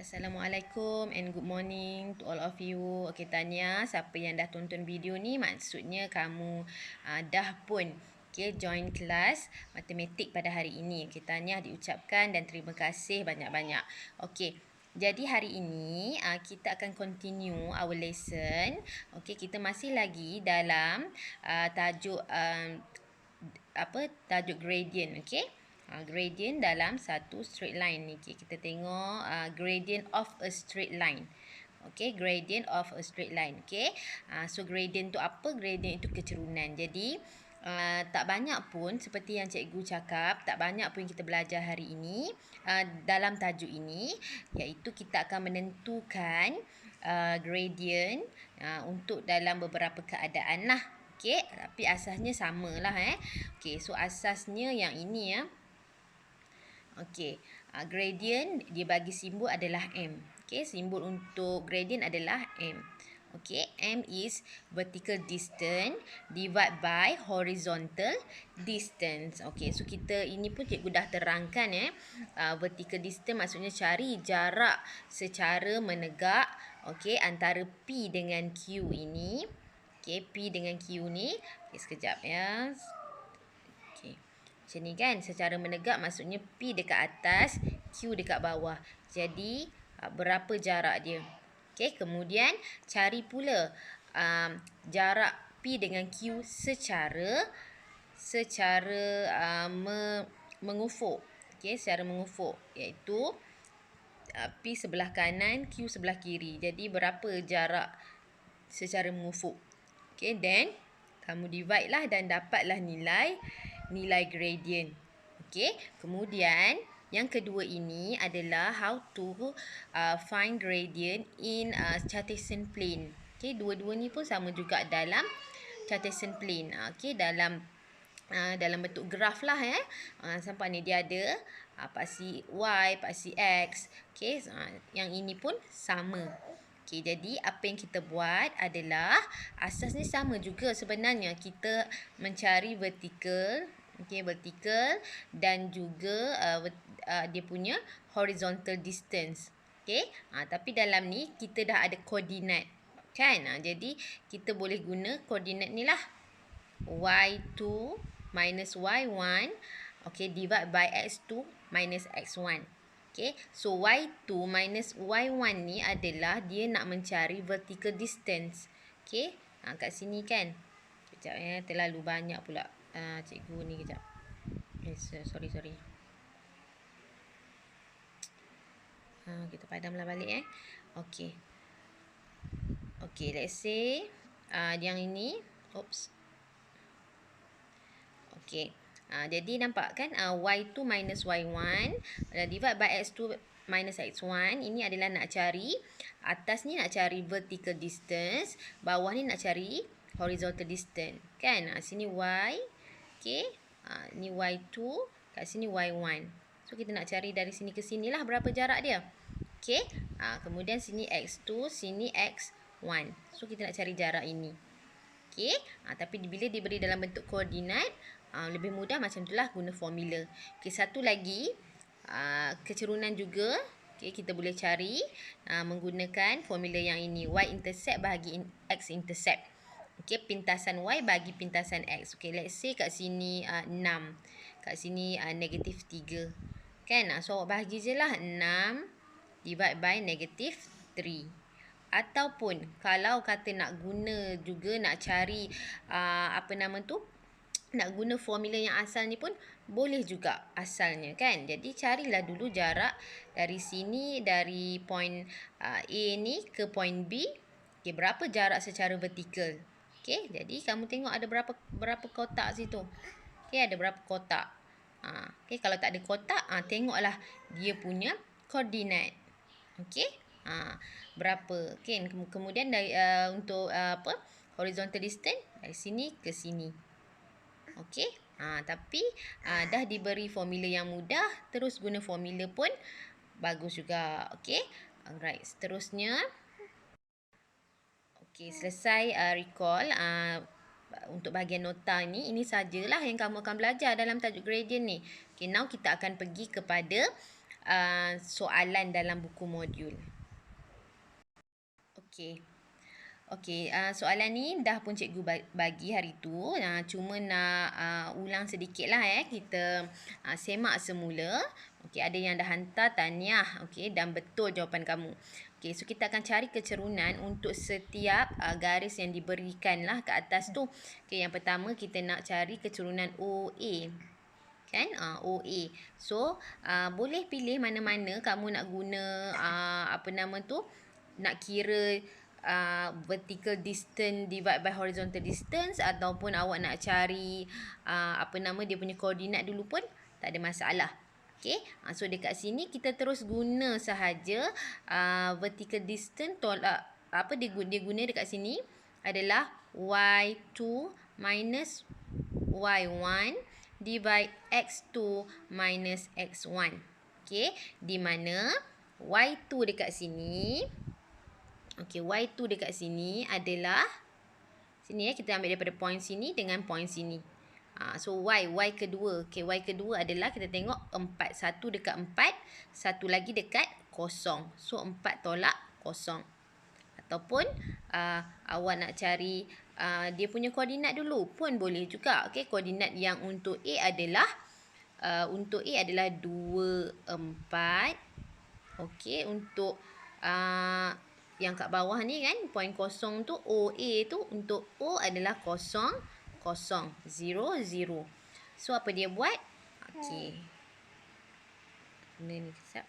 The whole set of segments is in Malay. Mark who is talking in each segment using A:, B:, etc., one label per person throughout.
A: Assalamualaikum and good morning to all of you. Okey, tanya siapa yang dah tonton video ni, maksudnya kamu dah pun join kelas matematik pada hari ini. Okey, tanya diucapkan dan terima kasih banyak-banyak. Okey, jadi hari ini kita akan continue our lesson. Okey, kita masih lagi dalam tajuk tajuk gradient, okey. Gradient dalam satu straight line ni. Okay, kita tengok gradient of a straight line. Okay, gradient of a straight line. Okay, so gradient tu apa? Gradient itu kecerunan. Jadi tak banyak pun seperti yang cikgu cakap, tak banyak pun kita belajar hari ini dalam tajuk ini, iaitu kita akan menentukan gradient untuk dalam beberapa keadaan lah. Okay, tapi asasnya samalah Okay, so asasnya yang ini ya. Okey, gradient dia bagi simbol adalah M. Okey, simbol untuk gradient adalah M. Okey, M is vertical distance divided by horizontal distance. Okey, so kita ini pun cikgu dah terangkan vertical distance maksudnya cari jarak secara menegak, okey, antara P dengan Q ini. Okey, P dengan Q ni. Okey, sekejap ya. Macam ni kan, secara menegak maksudnya P dekat atas, Q dekat bawah. Jadi berapa jarak dia. Okey, kemudian cari pula jarak P dengan Q secara mengufuk. Okey, secara mengufuk, iaitu P sebelah kanan, Q sebelah kiri. Jadi berapa jarak secara mengufuk. Okey, then kamu divide lah dan dapatlah nilai gradient. Okey, kemudian yang kedua ini adalah how to find gradient in Cartesian plane. Okey, dua-dua ni pun sama juga dalam Cartesian plane. Okey, dalam bentuk graf lah sampai ni dia ada paksi Y, paksi X. Okey, yang ini pun sama. Okey, jadi apa yang kita buat adalah asasnya sama juga sebenarnya, kita mencari vertical. Okey, vertical dan juga dia punya horizontal distance. Okey, tapi dalam ni kita dah ada koordinat kan. Jadi kita boleh guna koordinat ni lah. Y2 minus Y1, okey, divide by X2 minus X1. Okey, so Y2 minus Y1 ni adalah dia nak mencari vertical distance. Okey, kat sini kan. Sekejap terlalu banyak pula cikgu ni kejap. Sorry. Kita padamlah balik Okey. Okey, let's say yang ini. Oops. Okey. Jadi nampak kan Y2 minus Y1 divide by X2 minus X1. Ini adalah nak cari, atas ni nak cari vertical distance, bawah ni nak cari horizontal distance kan. Sini Y. Okey, ni Y2, kat sini Y1. So kita nak cari dari sini ke sini lah berapa jarak dia. Okey, kemudian sini X2, sini X1. So kita nak cari jarak ini. Okey, tapi bila diberi dalam bentuk koordinat, lebih mudah macam itulah, guna formula. Okey, satu lagi kecerunan juga. Okey, kita boleh cari menggunakan formula yang ini, y-intercept bahagi x-intercept. Okey, pintasan y bagi pintasan x. Okey, let's say kat sini 6, kat sini negatif 3 kan. So awak bahagi je lah 6 divide by negatif 3. Ataupun kalau kata nak guna juga, nak cari nak guna formula yang asal ni pun boleh juga asalnya kan. Jadi carilah dulu jarak dari sini, dari point A ni ke point B. Okey, berapa jarak secara vertikal. Okey, jadi kamu tengok ada berapa kotak situ. Okey, ada berapa kotak. Okey, kalau tak ada kotak, tengoklah dia punya koordinat. Okey, berapa. Okey, kemudian dari untuk horizontal distance dari sini ke sini. Okey, tapi dah diberi formula yang mudah, terus guna formula pun bagus juga. Okey, alright, seterusnya. Okey, selesai recall untuk bahagian nota ni. Ini sajalah yang kamu akan belajar dalam tajuk gradient ni. Okey, now kita akan pergi kepada soalan dalam buku modul. Okey. Okey, soalan ni dah pun cikgu bagi hari tu. Cuma nak ulang sedikit lah kita semak semula. Okey, ada yang dah hantar tahniah. Okey, dan betul jawapan kamu. Okey, so kita akan cari kecerunan untuk setiap garis yang diberikan lah ke atas tu. Okey, yang pertama kita nak cari kecerunan OA. Kan? OA. So, boleh pilih mana-mana kamu nak guna nak kira vertical distance divide by horizontal distance, ataupun awak nak cari dia punya koordinat dulu pun tak ada masalah. Okey, so dekat sini kita terus guna sahaja vertical distance tolak dia guna dekat sini adalah y2 minus y1 divide x2 minus x1. Okey, di mana y2 dekat sini, y2 dekat sini adalah sini kita ambil daripada point sini dengan point sini. So y kedua. Okey, y kedua adalah kita tengok 4. Satu dekat 4, satu lagi dekat kosong. So 4 tolak kosong. Ataupun awak nak cari dia punya koordinat dulu pun boleh juga. Okey, koordinat yang untuk A adalah 2, 4. Okey, untuk yang kat bawah ni kan, point kosong tu, OA tu, untuk O adalah 0, 0, 0, 0. So, apa dia buat? Okey. Ni sekejap.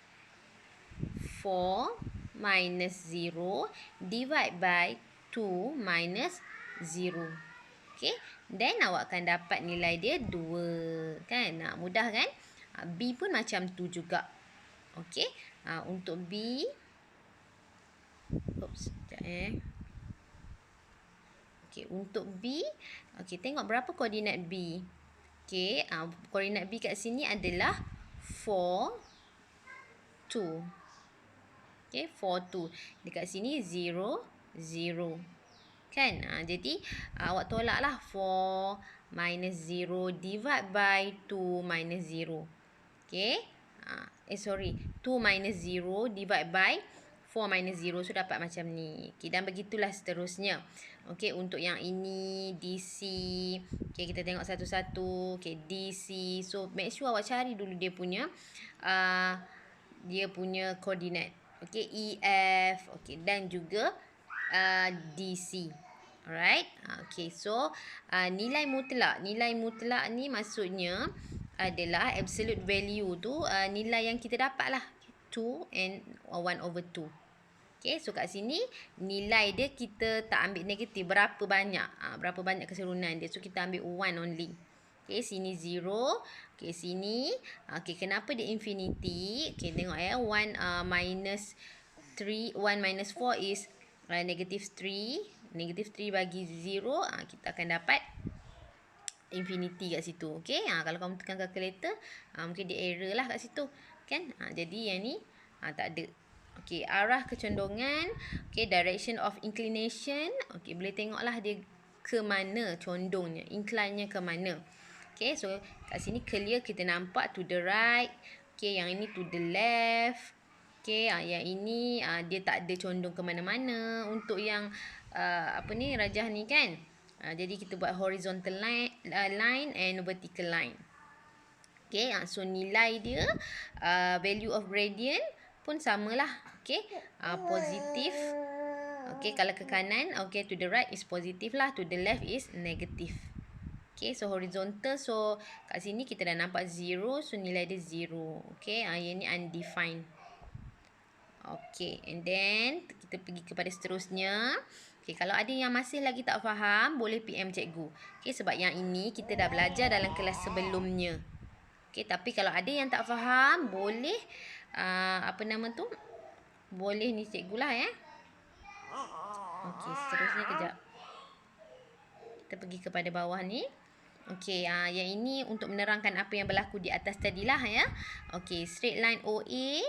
A: 4 minus 0 divide by 2 minus 0. Okey. Then, awak akan dapat nilai dia 2. Kan? Mudah kan? B pun macam tu juga. Okey. Untuk B, Okey, untuk B, tengok berapa koordinat B. Okey, koordinat B kat sini adalah 4, 2. Okey, 4, 2. Dekat sini 0, 0. Kan? Jadi, awak tolaklah 4 minus 0 divide by 2 minus 0. Okey. 2 minus 0 divide by 4 minus 0. So, dapat macam ni. Okay, dan begitulah seterusnya. Okey, untuk yang ini, DC. Okey, kita tengok satu-satu. Okey, DC. So, make sure awak cari dulu dia punya koordinat. Okey, EF. Okey, dan juga DC. Alright. Okey, so nilai mutlak. Nilai mutlak ni maksudnya adalah absolute value tu nilai yang kita dapat lah. 2 and 1/2. Okay, so kat sini nilai dia kita tak ambil negatif. Berapa banyak keserunan dia. So, kita ambil 1 only. Okay, sini 0. Okay, sini. Okay, kenapa dia infinity? Okay, tengok 1 minus 3. 1 minus 4 is negative 3. Negative 3 bagi 0. Kita akan dapat infinity kat situ. Okay, kalau kamu tekan calculator, mungkin dia error lah kat situ. Kan? Jadi yang ni tak ada. Okey, arah kecondongan. Okey, direction of inclination. Okey, boleh tengoklah dia ke mana condongnya. Incline-nya ke mana. Okey, so kat sini clear kita nampak to the right. Okey, yang ini to the left. Okey, yang ini dia tak ada condong ke mana-mana. Untuk yang rajah ni kan. Jadi kita buat horizontal line and vertical line. Okey, so nilai dia value of gradient pun samalah. Okey, positif. Okey, kalau ke kanan, okey, to the right is positif lah, to the left is negatif. Okey, so horizontal, so kat sini kita dah nampak 0, so nilai dia 0. Okey, yang ni undefined. Okey, and then kita pergi kepada seterusnya. Okey, kalau ada yang masih lagi tak faham, boleh PM cikgu. Okey, sebab yang ini kita dah belajar dalam kelas sebelumnya. Okey, tapi kalau ada yang tak faham, boleh boleh ni cikgu lah ya. Okey, seterusnya kejap. Kita pergi kepada bawah ni. Okey, yang ini untuk menerangkan apa yang berlaku di atas tadilah ya. Okey, straight line OA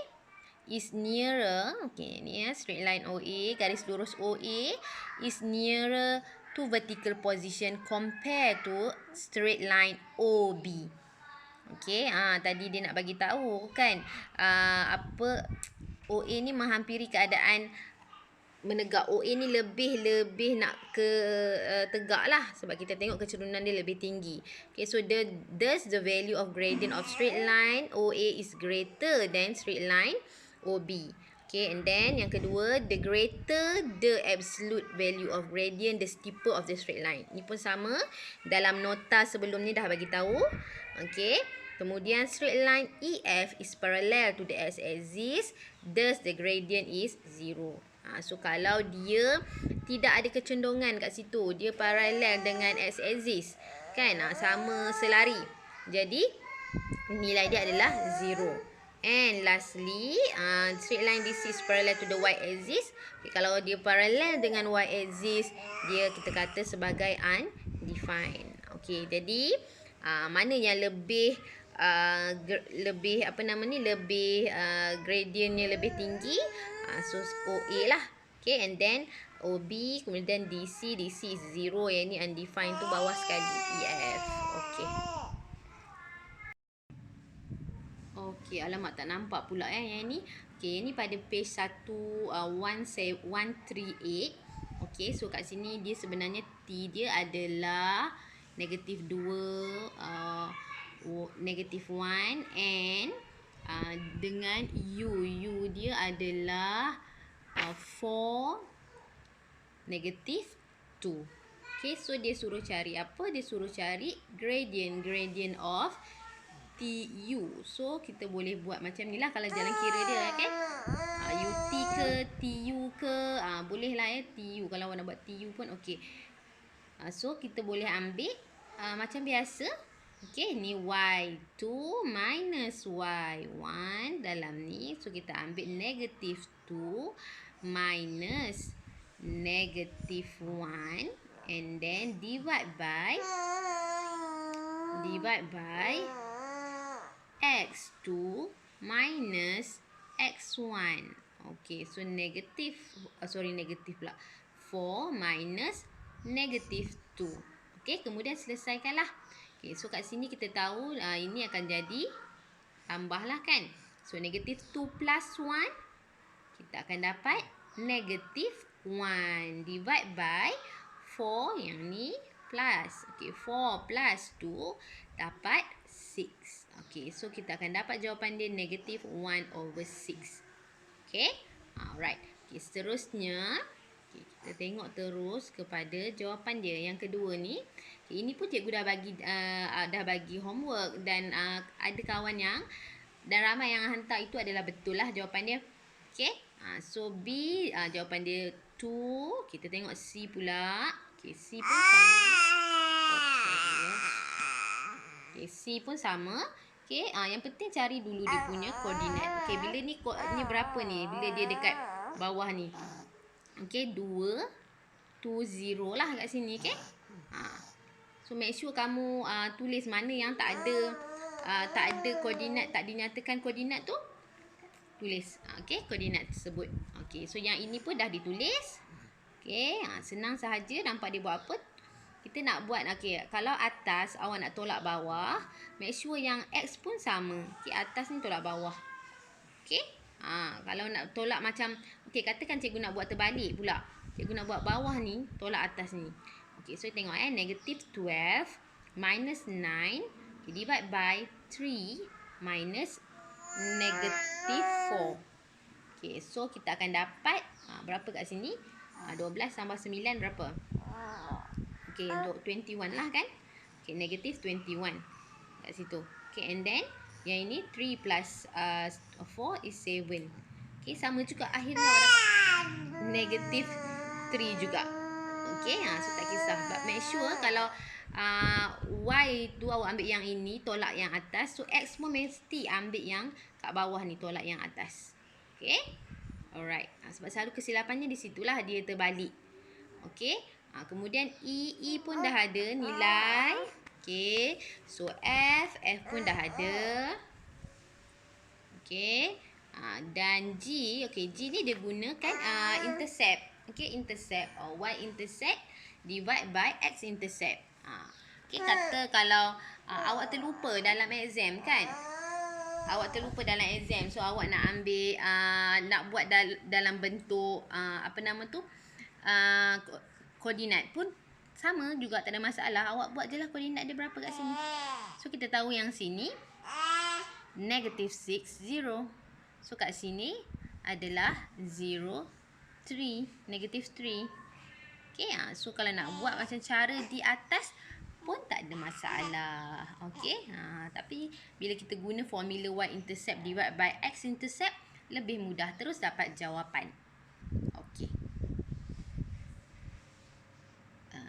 A: is nearer. Okey, ni straight line OA, garis lurus OA is nearer to vertical position compared to straight line OB. Okey, tadi dia nak bagi tahu kan, apa OA ni menghampiri keadaan menegak. OA ni lebih nak ke tegak lah, sebab kita tengok kecerunan dia lebih tinggi. Okay, so thus the value of gradient of straight line OA is greater than straight line OB. Okay, and then yang kedua, the greater the absolute value of gradient, the steeper of the straight line. Ni pun sama, dalam nota sebelum ni dah bagi tahu. Okay, kemudian straight line EF is parallel to the x-axis, thus the gradient is 0. So kalau dia tidak ada kecenderungan kat situ, dia parallel dengan x-axis, kan, sama selari, jadi nilai dia adalah 0. And lastly, straight line this is parallel to the y-axis. Okay, kalau dia parallel dengan y-axis, dia kita kata sebagai undefined. Okay, jadi mana yang lebih gradientnya lebih tinggi, so OA lah. Okay, and then OB, kemudian DC is 0, yang ni undefined tu bawah sekali, EF. Okay. Okay, alamak tak nampak pula yang ni. Okay, ni pada page 138. Okay, so kat sini dia sebenarnya T dia adalah negatif 2, negatif 1, and dengan U dia adalah 4, negatif 2. Okay, so dia suruh cari apa? Dia suruh cari gradient of TU. So kita boleh buat macam ni lah kalau jalan kira dia, kan? UT ke TU ke, boleh lah ya, TU. Kalau awak nak buat TU pun okey. So kita boleh ambil macam biasa. Okey, ni Y2 minus Y1 dalam ni. So kita ambil negatif 2 minus negatif 1, and then divide by X2 minus X1. Okay, so negatif pula 4 minus negatif 2. Okay, kemudian selesaikanlah. Okay, so kat sini kita tahu ini akan jadi tambahlah, kan. So negatif 2 plus 1, kita akan dapat negatif 1 divide by 4, yang ni plus. Okay, 4 plus 2 dapat 6. Okay, so kita akan dapat jawapan dia negatif 1/6. Okay, alright. Okay, seterusnya, okay, kita tengok terus kepada jawapan dia. Yang kedua ni, okay, ini pun cikgu dah bagi homework, dan ada kawan yang, dan ramai yang hantar itu adalah betul lah jawapan dia. Okay, so B, jawapan dia 2. Kita tengok C pula. Okay, C pun sama. Okay, C pun sama. Okay, yang penting cari dulu dia punya koordinat. Okay, bila ni berapa ni? Bila dia dekat bawah ni. Okay, 2, 2, 0 lah kat sini. Okay. So make sure kamu tulis mana yang tak ada koordinat, tak dinyatakan koordinat tu. Tulis. Okay, koordinat tersebut. Okay, so yang ini pun dah ditulis. Okay, senang sahaja. Nampak dia buat apa? Kita nak buat, okay, kalau atas awak nak tolak bawah, make sure yang X pun sama. Okay, atas ni tolak bawah. Okay, kalau nak tolak macam, okay, katakan cikgu nak buat terbalik pula. Cikgu nak buat bawah ni, tolak atas ni. Okay, so tengok negatif 12 minus 9, okay, divide by 3 minus negatif 4. Okay, so kita akan dapat, berapa kat sini? 12 tambah 9 berapa? Okay, 21 lah, kan? Okay, negatif 21 kat situ. Okay, and then yang ini 3 plus 4 is 7. Okay, sama juga akhirnya awak dapat negatif 3 juga. Okay, so tak kisah. But make sure kalau Y tu awak ambil yang ini, tolak yang atas. So X pun mesti ambil yang kat bawah ni, tolak yang atas. Okay, alright. Sebab selalu kesilapannya di situlah, dia terbalik. Okay, kemudian E pun dah ada nilai. Okay, so F pun dah ada. Okay, dan G, okay, G ni dia gunakan intercept. Okay, intercept, Y intercept divide by X intercept. Okay, kata kalau Awak terlupa dalam exam kan? Awak terlupa dalam exam. So awak nak ambil nak buat dalam bentuk apa nama tu? Koordinat pun sama juga, tak ada masalah. Awak buat je lah koordinat dia berapa kat sini. So kita tahu yang sini -6, 0. So kat sini adalah 0, 3, -3. Okay, so kalau nak buat macam cara di atas pun tak ada masalah. Okay, tapi bila kita guna formula y-intercept divide by x-intercept, lebih mudah terus dapat jawapan. Okay.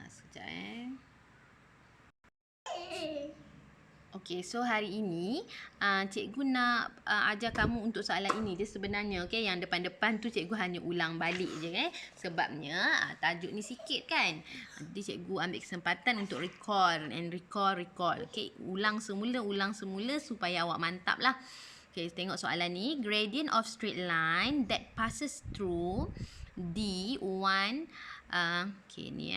A: Sekejap Okay, so hari ini cikgu nak ajar kamu untuk soalan ini. Dia sebenarnya yang depan-depan tu cikgu hanya ulang balik je sebabnya tajuk ni sikit kan. Jadi cikgu ambil kesempatan untuk recall. Okay, ulang semula supaya awak mantap lah. Okay, tengok soalan ni. Gradient of straight line that passes through D1 okay ni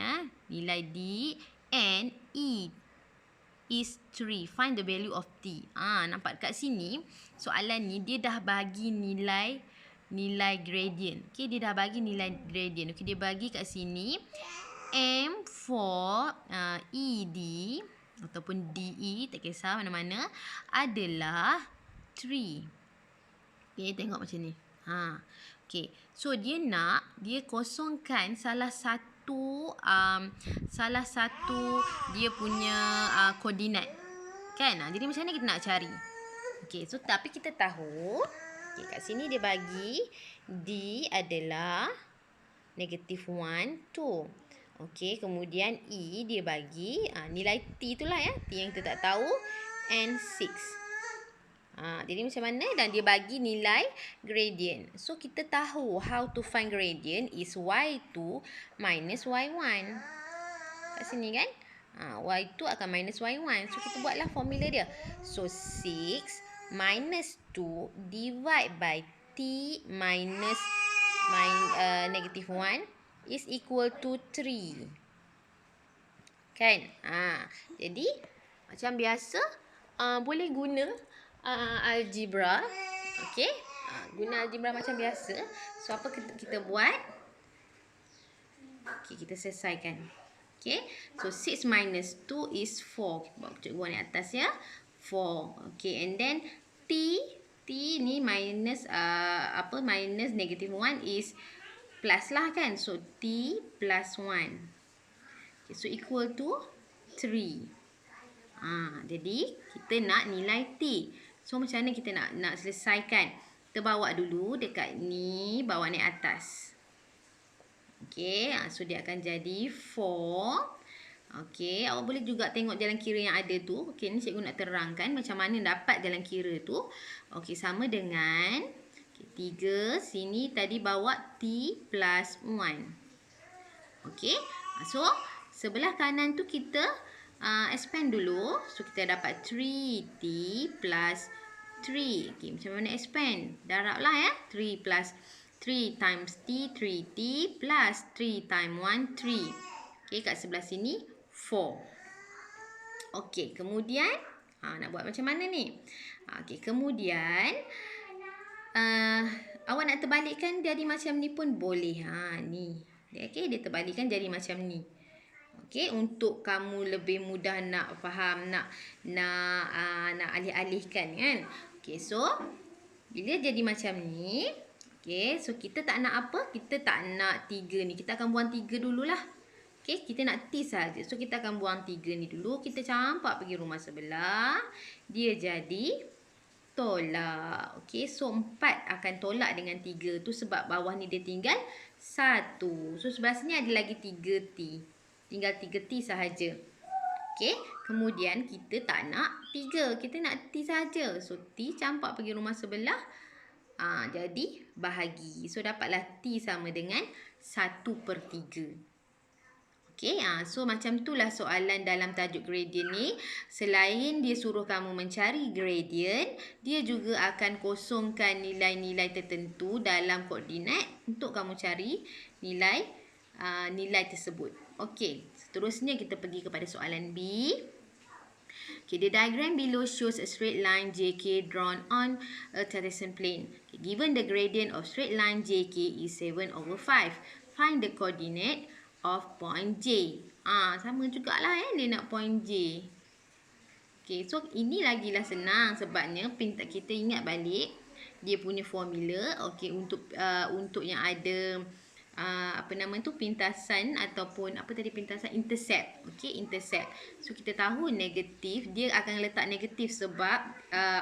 A: nilai D and E is 3. Find the value of t. Nampak kat sini soalan ni dia dah bagi nilai gradient. Okay, dia dah bagi nilai gradient. Okay, dia bagi kat sini M for ED ataupun DE, tak kisah mana-mana, adalah 3. Okay, tengok macam ni. Okay, so dia kosongkan salah satu dia punya koordinat kan. Jadi macam mana kita nak cari? Okay, so tapi kita tahu kat sini dia bagi D adalah -1, 2. Okay, kemudian E dia bagi nilai T itulah T yang kita tak tahu, and 6. Jadi macam mana? Dan dia bagi nilai gradient. So kita tahu how to find gradient is y2 minus y1. Kat sini kan? Y2 akan minus y1. So kita buatlah formula dia. So 6 minus 2 divide by t minus -1 is equal to 3. Kan? Jadi macam biasa boleh guna algebra. Okay, guna algebra macam biasa. So apa kita buat? Okay, kita selesaikan. Okay, so 6 minus 2 is 4. Cikgu buat ni atas 4. Okay, and then t ni minus minus -1 is plus lah kan. So t plus 1. Okay, so equal to 3. Jadi kita nak nilai t. So macam mana kita nak selesaikan? Kita bawa dulu dekat ni, bawa naik atas. Okay, so dia akan jadi 4. Okay, awak boleh juga tengok jalan kira yang ada tu. Okay, ni cikgu nak terangkan macam mana dapat jalan kira tu. Okay, sama dengan 3. Sini tadi bawa t plus 1. Okay, so sebelah kanan tu kita expand dulu. So kita dapat 3t plus 3. Okay, macam mana expand? Darab lah 3 plus 3 times t, 3t plus 3 times 1, 3. Okay, kat sebelah sini 4. Okay, kemudian nak buat macam mana ni? Okay, kemudian awak nak terbalikkan jadi macam ni pun boleh. Ni. Okay, dia terbalikkan jadi macam ni. Okay, untuk kamu lebih mudah nak faham, nak alih-alihkan kan. Okay, so bila jadi macam ni, okay, so kita tak nak apa? Kita tak nak 3 ni. Kita akan buang 3 dululah. Okay, kita nak T saja. So kita akan buang 3 ni dulu. Kita campak pergi rumah sebelah. Dia jadi tolak. Okay, so 4 akan tolak dengan 3 tu sebab bawah ni dia tinggal 1. So sebelah sini ada lagi 3T. Tinggal 3T sahaja. Okay, kemudian kita tak nak 3. Kita nak T sahaja. So T campak pergi rumah sebelah. Jadi bahagi. So dapatlah T sama dengan 1/3. Okay, so macam itulah soalan dalam tajuk gradient ni. Selain dia suruh kamu mencari gradient, dia juga akan kosongkan nilai-nilai tertentu dalam koordinat untuk kamu cari nilai tersebut. Okay, seterusnya kita pergi kepada soalan B. Okay, the diagram below shows a straight line JK drawn on a Cartesian plane. Okay, given the gradient of straight line JK is 7/5, find the coordinate of point J. Sama jugalah dia nak point J. Okay, so ini lagilah senang sebabnya kita ingat balik dia punya formula. Okay, untuk yang ada apa nama tu, pintasan ataupun apa tadi, pintasan intercept. Okay, intercept. So kita tahu negatif, dia akan letak negatif sebab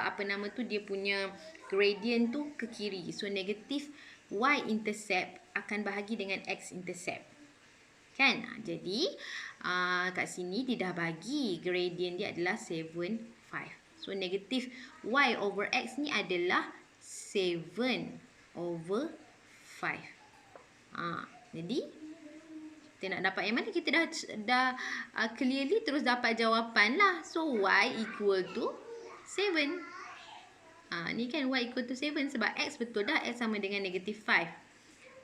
A: apa nama tu, dia punya gradient tu ke kiri. So negatif y intercept akan bahagi dengan x intercept. Kan? Jadi kat sini dia dah bagi gradient dia adalah 7, 5. So negatif y over x ni adalah 7/5. Jadi kita nak dapat yang mana, kita dah clearly terus dapat jawapan lah. So y equal to 7. Ni kan y equal to 7 sebab x betul dah, x sama dengan negatif 5.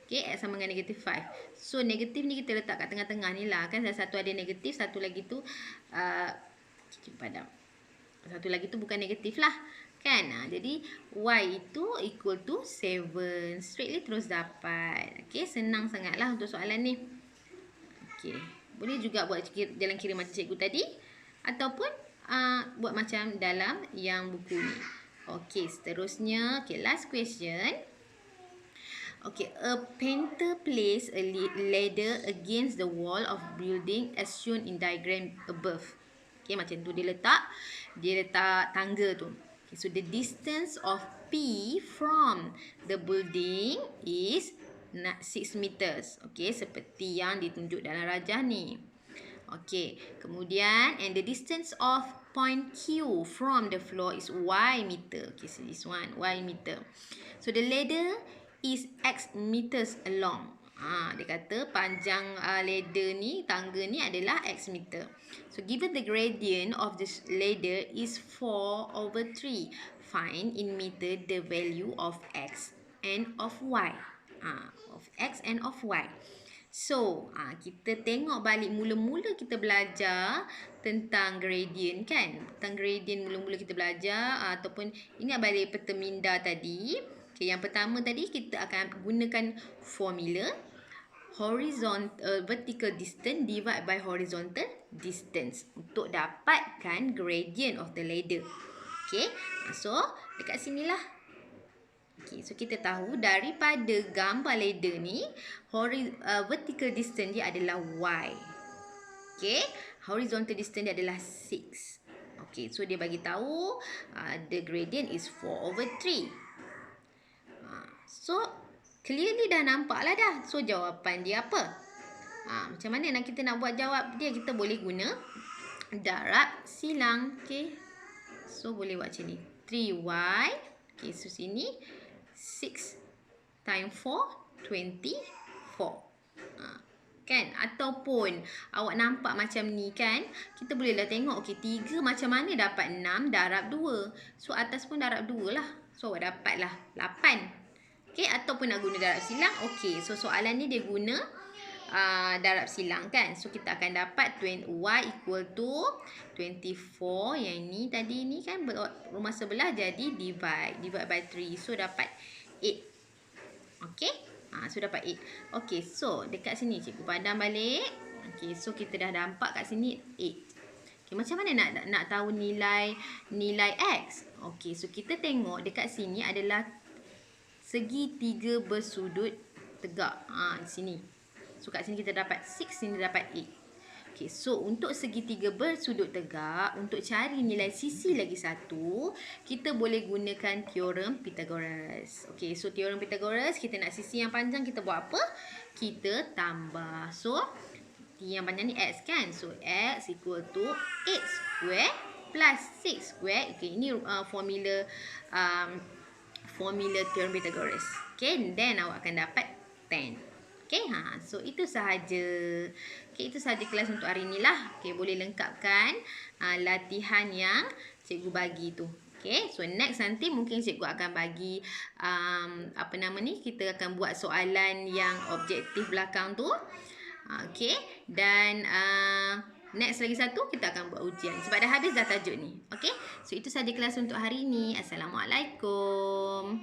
A: Okay, x sama dengan negatif 5. So negatif ni kita letak kat tengah-tengah ni lah kan. Satu ada negatif, satu lagi tu padam. Satu lagi tu bukan negatif lah kan. Jadi y itu equal to 7. Straightly terus dapat. Okay, senang sangat lah untuk soalan ni. Okay, boleh juga buat jalan kira macam cikgu tadi, ataupun buat macam dalam yang buku ni. Okay, seterusnya, okay, last question. Okay, a painter place a ladder against the wall of building as shown in diagram above. Okay, macam tu dia letak tangga tu. Okay, so the distance of P from the building is 6 meters. Okay, seperti yang ditunjuk dalam rajah ni. Okay, kemudian and the distance of point Q from the floor is y meter. Okay, so this one y meter. So the ladder is x meters along. Dia kata panjang ladder ni, tangga ni adalah x meter. So given the gradient of this ladder is 4/3, find in meter the value of x and of y. Of x and of y. So kita tengok balik, mula-mula kita belajar tentang gradient kan. Tentang gradient mula-mula kita belajar, ataupun ingat balik peta minda tadi. Okay, yang pertama tadi kita akan gunakan formula vertical distance divide by horizontal distance untuk dapatkan gradient of the ladder. Okay, so dekat sinilah. Okay, so kita tahu daripada gambar ladder ni, vertical distance dia adalah y. Okay, horizontal distance dia adalah 6. Okay, so dia bagi tahu the gradient is 4/3. So clearly dah nampak lah dah. So jawapan dia apa? Macam mana kita nak buat jawab dia? Kita boleh guna darab silang. Okay, so boleh buat macam ni, 3y. Okay, so sini 6 times 4, 24. Kan? Ataupun awak nampak macam ni kan, kita bolehlah tengok, okay, 3 macam mana dapat 6 darab 2. So atas pun darab 2 lah. So awak dapatlah 8. Okay, ataupun nak guna darab silang. Okay, so soalan ni dia guna darab silang kan. So kita akan dapat y equal to 24. Yang ni tadi ni kan rumah sebelah, jadi divide by 3. So dapat 8. Okay, so dapat 8. Okay, so dekat sini cikgu padam balik. Okay, so kita dah nampak kat sini 8. Okay, macam mana nak tahu nilai x? Okay, so kita tengok dekat sini adalah segitiga bersudut tegak. Di sini. So kat sini kita dapat 6, sini dapat 8. Okay, so untuk segitiga bersudut tegak, untuk cari nilai sisi lagi satu, kita boleh gunakan teorem Pythagoras. Okay, so teorem Pythagoras, kita nak sisi yang panjang, kita buat apa? Kita tambah. So yang panjang ni x kan. So x equal to 8 square plus 6 square. Okay, ini formula teorem Pythagoras. Okay, then awak akan dapat 10. Okay, so itu sahaja. Okay, itu sahaja kelas untuk hari ni lah. Okay, boleh lengkapkan latihan yang cikgu bagi tu. Okay, so next nanti mungkin cikgu akan bagi apa nama ni, kita akan buat soalan yang objektif belakang tu. Okay, dan Next lagi satu, kita akan buat ujian. Sebab dah habis dah tajuk ni. Okay? So, itu saja kelas untuk hari ini. Assalamualaikum.